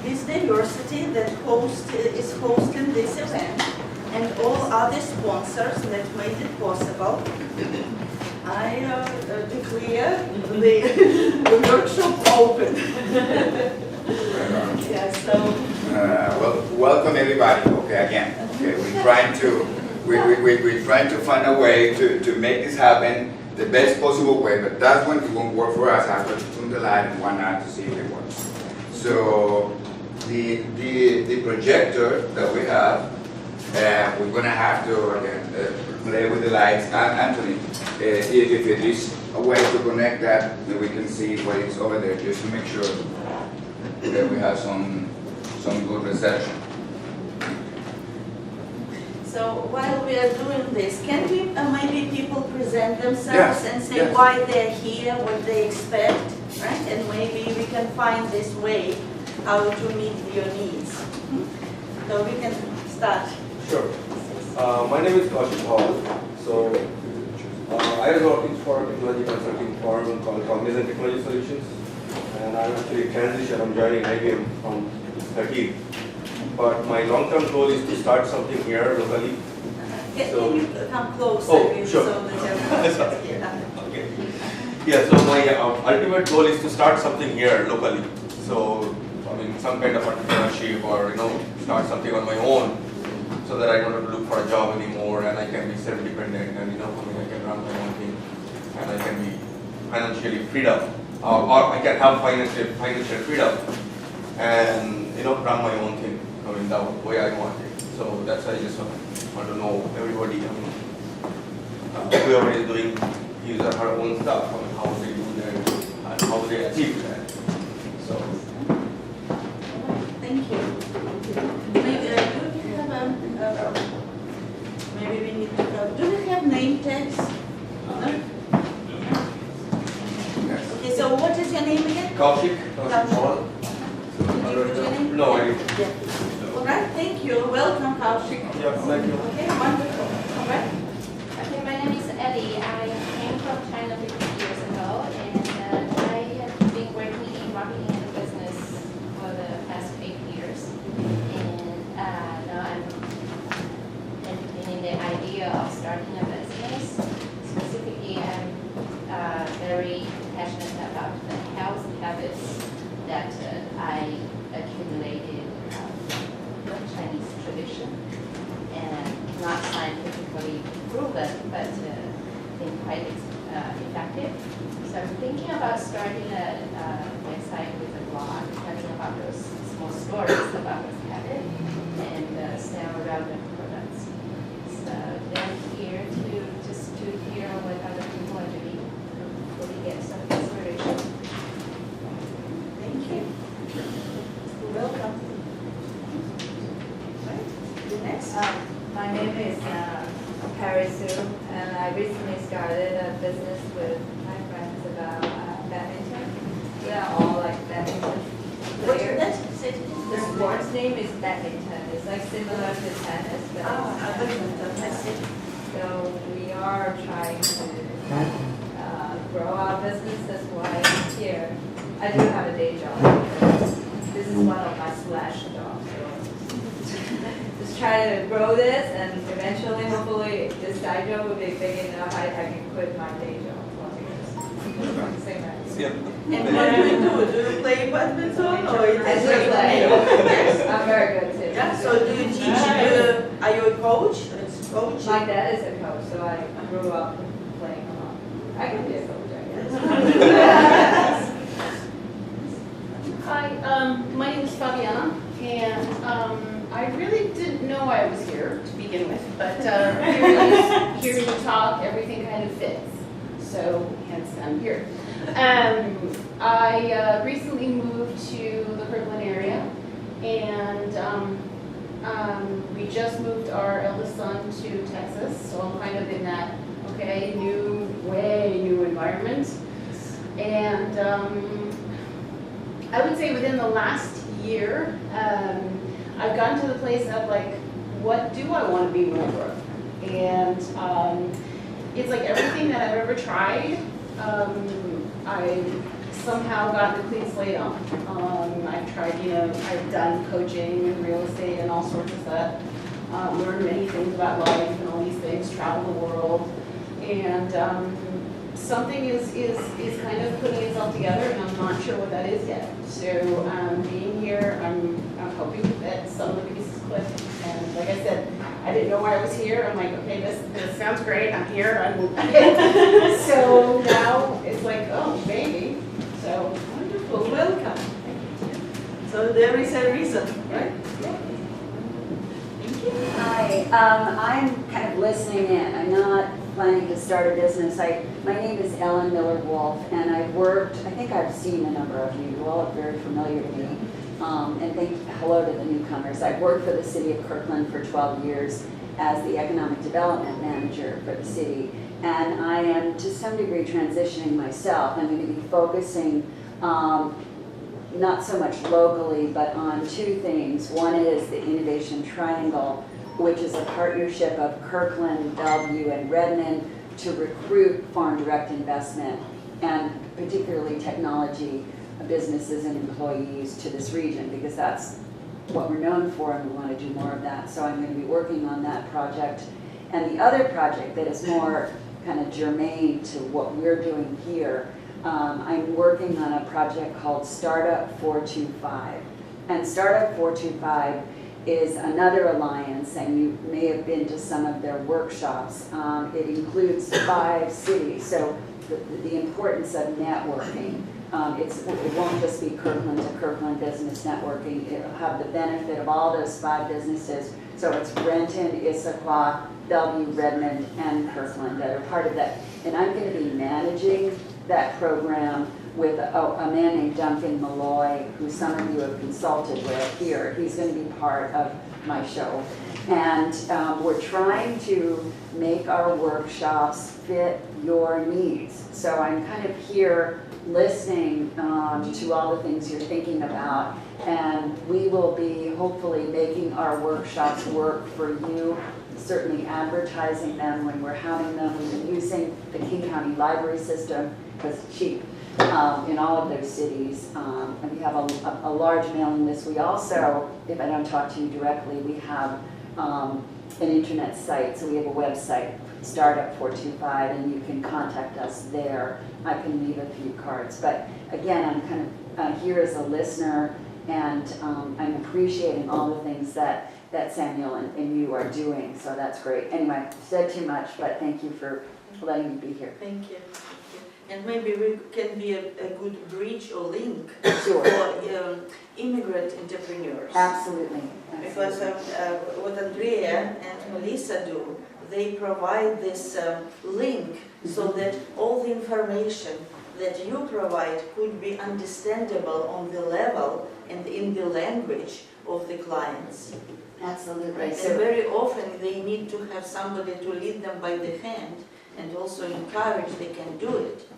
BizDiversity that is hosting this event, and all other sponsors that made it possible. I declare the workshop open. Yeah, so. Well, welcome everybody. Okay, again. Okay, we're trying to find a way to make this happen the best possible way, but that's when it won't work for us after to tune the light and whatnot to see if it works. So the projector that we have, we're gonna have to again play with the lights. Anthony, if it is a way to connect that, then we can see what is over there, just to make sure that we have some good reception. So while we are doing this, can we maybe people present themselves and say why they're here, what they expect, right? And maybe we can find this way how to meet your needs. So we can start. Sure. My name is Kaushik Hall. So I was working for a technology consulting firm called Cognizant Technology Solutions, and I'm actually transitioned. I'm joining IBM from 30. But my long-term goal is to start something here locally. Can you come closer? Oh, sure. So that Okay. Yeah, so my ultimate goal is to start something here locally. So, I mean, some kind of entrepreneurship or, start something on my own so that I don't have to look for a job anymore and I can be self-dependent and, I can run my own thing and I can be financially freed up or I can have financial freedom and, run my own thing. The way I want it. So that's why I just want to know everybody, whoever is doing his or her own stuff, how they do that and how they achieve that. So. Thank you. Maybe do you have maybe we need to have, do we have name tags? No? Yes. Okay, so what is your name again? Kaushik Hall. Did you put your name? No, I didn't. Yeah. All right, thank you. Welcome, Kaushik. Yeah, thank you. Okay, wonderful. All right. Okay, my name is Ellie. I came from China 50 years ago, and I have been working in marketing and business for the past 8 years. And now I'm entertaining the idea of starting a business. Specifically, I'm very passionate about the health habits that I accumulated from Chinese tradition, and not scientifically proven, but been quite effective. So I'm thinking about starting a website with a blog, telling about those small stories about this habit and sell relevant products. So then here to hear what other people are doing, hopefully get some inspiration. Thank you. Welcome. Right. The next. My name is Perry Sue, and I recently started a business with my friends about badminton. We are all like badminton What is players. that? Say it The sport's name is badminton. It's like similar to tennis, but badminton. I see. so we are trying to grow our business. That's why I'm here. I do have a day job. This is one of my slash jobs. So just try to grow this, and eventually, hopefully, this side job will be big enough. I can quit my day job. Yeah. And what do? Do you play badminton or I is do it play. Yes. I'm very good too. Yeah. So do you teach? Are you a coach? It's coach. My dad is a coach, so I grew up playing a lot. I can be a coach, I guess. Hi, my name is Fabiana, and I really didn't know I was here to begin with, but hearing you talk, everything kind of fits. So hence I'm here. I recently moved to the Kirkland area, and we just moved our eldest son to Texas, so I'm kind of in that, way new environment. And I would say within the last year, I've gotten to the place of like, what do I want to be when I grow up? And it's like everything that I've ever tried, I somehow gotten a clean slate on. I've tried, I've done coaching and real estate and all sorts of stuff. Learned many things about life and all these things, travel the world. And something is kind of putting itself together, and I'm not sure what that is yet. So being here, I'm hoping that some of the pieces click. And like I said, I didn't know why I was here. I'm like, okay, this sounds great. I'm here. So now it's like, oh, maybe. So Wonderful, welcome. So there is a reason, right? Thank you. Hi, I'm kind of listening in. I'm not planning to start a business. My name is Ellen Miller-Wolf, and I've worked, I think I've seen a number of you. You all are very familiar to me. And hello to the newcomers. I've worked for the city of Kirkland for 12 years as the economic development manager for the city. And I am to some degree transitioning myself. I'm going to be focusing not so much locally, but on two things. One is the Innovation Triangle, which is a partnership of Kirkland, Bellevue, and Redmond to recruit foreign direct investment and particularly technology businesses and employees to this region, because that's what we're known for and we want to do more of that. So I'm going to be working on that project. And the other project that is more kind of germane to what we're doing here, I'm working on a project called Startup 425. And Startup 425 is another alliance, and you may have been to some of their workshops. It includes 5 cities, so the importance of networking. It won't just be Kirkland to Kirkland business networking. It'll have the benefit of all those 5 businesses. So it's Renton, Issaquah, Bellevue, Redmond, and Kirkland that are part of that. And I'm going to be managing that program with a man named Duncan Malloy, who some of you have consulted with here. He's going to be part of my show. And we're trying to make our workshops fit your needs. So I'm kind of here listening to all the things you're thinking about, and we will be hopefully making our workshops work for you, certainly advertising them when we're having them. We've been using the King County Library System because it's cheap in all of those cities, and we have a large mailing list. We also, if I don't talk to you directly, we have an internet site, so we have a website, Startup 425, and you can contact us there. I can leave a few cards, but again, I'm kind of here as a listener, and I'm appreciating all the things that Samuel and you are doing, so that's great. Anyway, I've said too much, but thank you for letting me be here. Thank you. And maybe we can be a good bridge or link Sure. for immigrant entrepreneurs. Absolutely. Because what Andrea and Melissa do, they provide this link so that all the information that you provide could be understandable on the level and in the language of the clients. Absolutely. Right? And So, very often they need to have somebody to lead them by the hand and also encourage they can do it.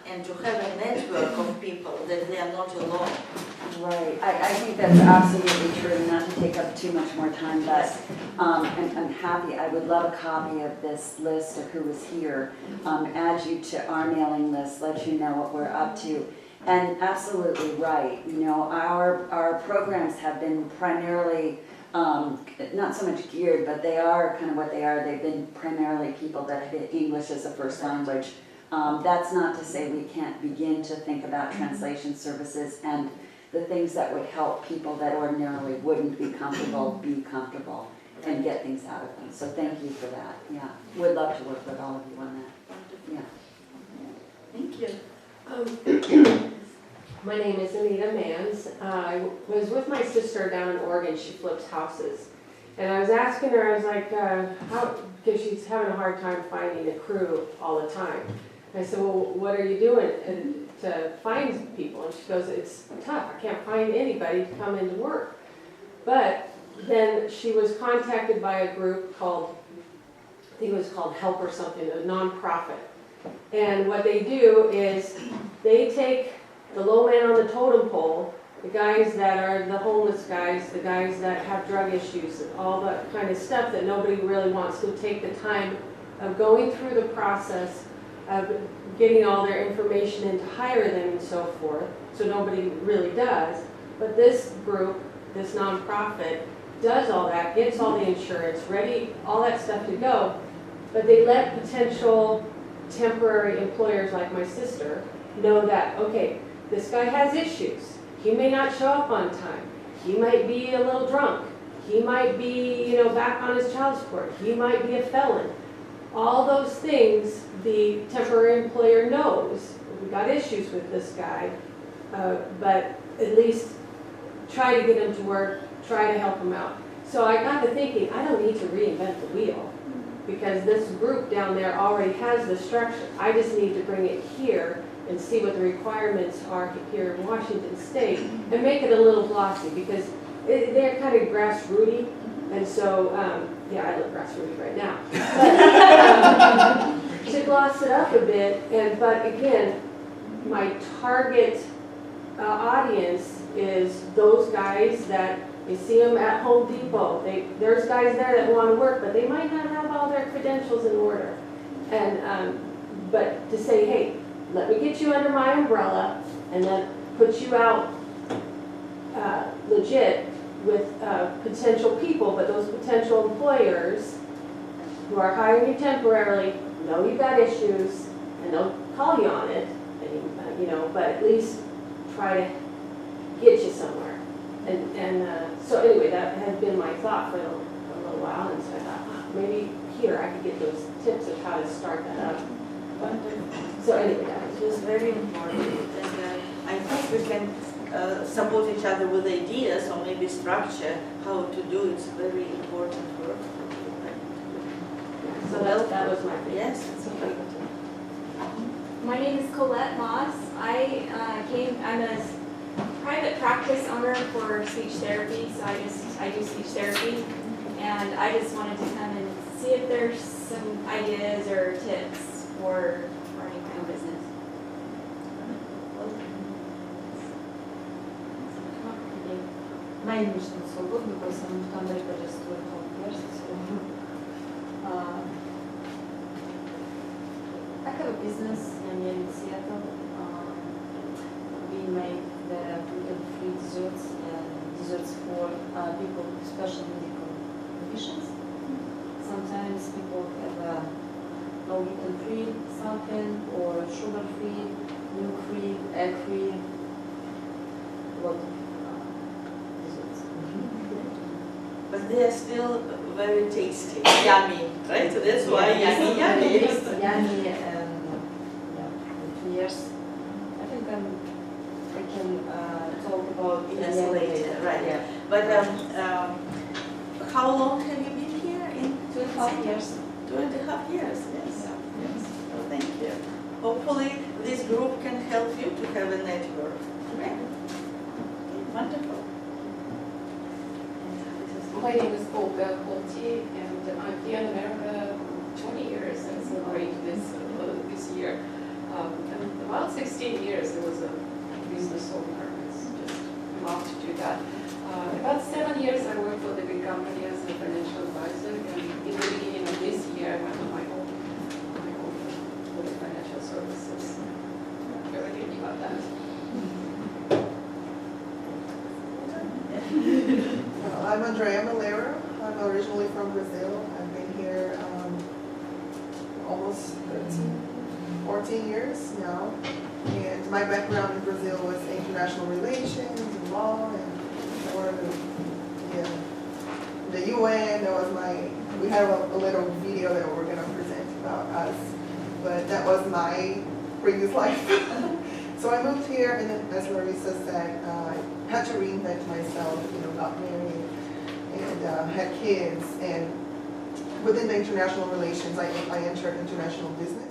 And to have a network of people that they are not alone. right. I think that's absolutely true, not to take up too much more time, but I'm happy. I would love a copy of this list of who is here. Add you to our mailing list, let you know what we're up to. And absolutely right. You know, our programs have been primarily not so much geared, but they are kind of what they are. They've been primarily people that have English as a first language. That's not to say we can't begin to think about translation services and the things that would help people that ordinarily wouldn't be comfortable and get things out of them. So thank you for that. Yeah, would love to work with all of you on that. Yeah. Thank you. My name is Anita Mans. I was with my sister down in Oregon. She flips houses. And I was asking her, I was like, how, because she's having a hard time finding a crew all the time. I said, well, what are you doing to find people? And she goes, it's tough. I can't find anybody to come into work. But then she was contacted by a group called, I think it was called Help or something, a nonprofit. And what they do is they take the low man on the totem pole, the guys that are the homeless guys, the guys that have drug issues, all that kind of stuff that nobody really wants to take the time of going through the process getting all their information in to hire them and so forth, so nobody really does. But this group, this nonprofit, does all that, gets all the insurance, ready, all that stuff to go, but they let potential temporary employers like my sister know that, okay, this guy has issues. He may not show up on time. He might be a little drunk. He might be, back on his child support. He might be a felon. All those things the temporary employer knows. We got issues with this guy, but at least try to get him to work, try to help him out. So I got to thinking, I don't need to reinvent the wheel because this group down there already has the structure. I just need to bring it here and see what the requirements are here in Washington State and make it a little glossy because they're kind of grassrooty. And so, yeah, I look grassrooty right now. But to gloss it up a bit, but again, my target audience is those guys that you see them at Home Depot. There's guys there that want to work, but they might not have all their credentials in order. And but to say, hey, let me get you under my umbrella and then put you out legit with potential people, but those potential employers who are hiring you temporarily know you've got issues and they'll call you on it, and, but at least try to get you somewhere. And so anyway, that had been my thought for a little while, and so I thought, maybe here I could get those tips of how to start that up. So anyway, that was very important, and I think we can support each other with ideas or maybe structure how to do it's very important work. So that was my thing. Yes, it's okay. My name is Colette Moss. I'm a private practice owner for speech therapy, so I do speech therapy, and I just wanted to come and see if there's some ideas or tips for running my own business. My name is Свободна, because I'm from America just 12 years. I have a business in Seattle. We make the gluten-free desserts and desserts for people with special medical conditions. Sometimes people have no gluten-free something, or sugar-free, milk-free, egg-free. Lot of desserts. But they are still very tasty, yummy, right? So that's why yummy. Yummy, and in 2 years, I think I can talk about Yes, later, right? Yeah. But how long have you been here? In 2.5 years. 2.5 years, yes. Yes. Well, thank you. Hopefully, this group can help you to have a network. Right? Okay, wonderful. My name is Olga Holti, and I've been in America 20 years and celebrating this year. And about 16 years I was a business owner. It's just love to do that. About 7 years I worked for the big company as a financial advisor, and in the beginning of this year I went on my own for the financial services. Very happy about that. I'm Andrea Malero. I'm originally from Brazil. I've been here almost 14 years now. And my background in Brazil was international relations and law, and I worked in the UN. We have a little video that we're going to present about us, but that was my previous life. So I moved here, and then, as Larissa said, I had to reinvent myself, got married and had kids. And within the international relations, I entered international business.